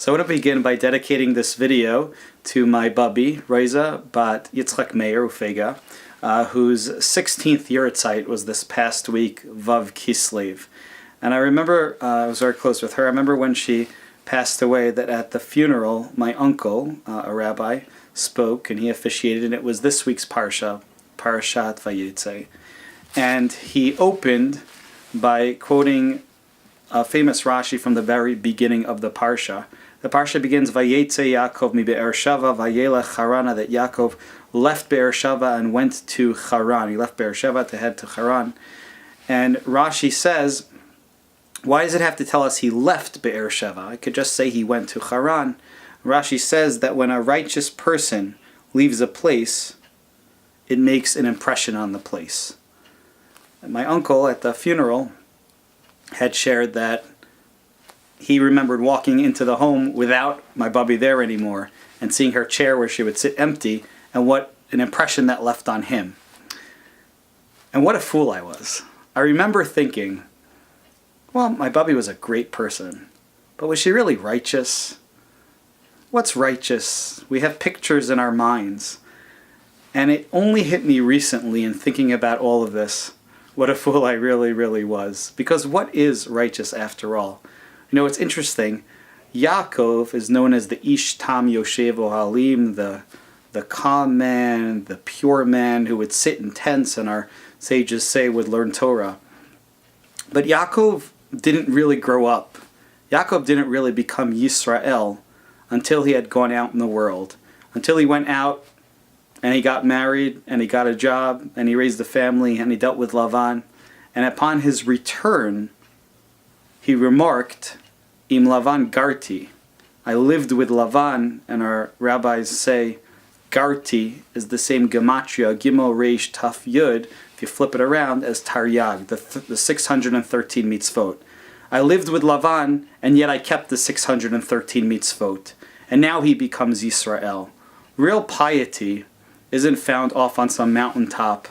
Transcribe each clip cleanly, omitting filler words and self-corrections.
So I want to begin by dedicating this video to my bubby, Reza bat Yitzchak Meir Ufega, whose 16th Yahrzeit was this past week, Vav Kislev. And I remember, I was very close with her, I remember when she passed away that at the funeral, my uncle, a rabbi, spoke and he officiated, and it was this week's Parshah, Parashat Vayeitzei. And he opened by quoting a famous Rashi from the very beginning of the Parshah. The Parshah begins, Vayeitzei Yaakov mi Be'ersheva vayelech Harana, that Yaakov left Be'ersheva and went to Haran. He left Be'ersheva to head to Haran. And Rashi says, why does it have to tell us he left Be'ersheva? I could just say he went to Haran. Rashi says that when a righteous person leaves a place, it makes an impression on the place. And my uncle at the funeral had shared that he remembered walking into the home without my bubby there anymore and seeing her chair where she would sit empty, and what an impression that left on him. And what a fool I was. I remember thinking, well, my bubby was a great person, but was she really righteous? What's righteous? We have pictures in our minds. And it only hit me recently in thinking about all of this, what a fool I really, really was. Because what is righteous after all? You know, it's interesting. Yaakov is known as the Ish Tam Yoshev Ohalim, the calm man, the pure man who would sit in tents, and our sages say would learn Torah. But Yaakov didn't really grow up. Yaakov didn't really become Yisrael until he had gone out in the world. Until he went out and he got married and he got a job and he raised a family and he dealt with Lavan. And upon his return, he remarked, Im Lavan Garti, I lived with Lavan, and our rabbis say Garti is the same gematria, Gimel Reish Taf Yud, if you flip it around, as Taryag, the 613 mitzvot. I lived with Lavan, and yet I kept the 613 mitzvot. And now he becomes Yisrael. Real piety isn't found off on some mountaintop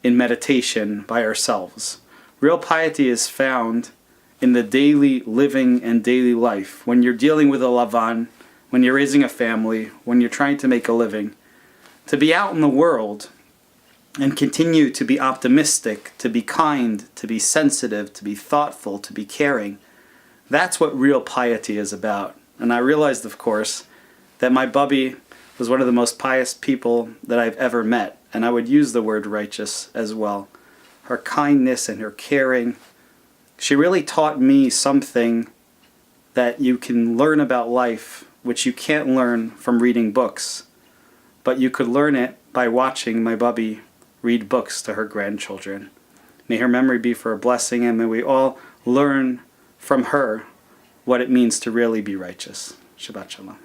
in meditation by ourselves. Real piety is found in the daily living and daily life. When you're dealing with a Lavan, when you're raising a family, when you're trying to make a living, to be out in the world and continue to be optimistic, to be kind, to be sensitive, to be thoughtful, to be caring, that's what real piety is about. And I realized, of course, that my bubby was one of the most pious people that I've ever met, and I would use the word righteous as well. Her kindness and her caring, she really taught me something that you can learn about life, which you can't learn from reading books, but you could learn it by watching my bubby read books to her grandchildren. May her memory be for a blessing, and may we all learn from her what it means to really be righteous. Shabbat Shalom.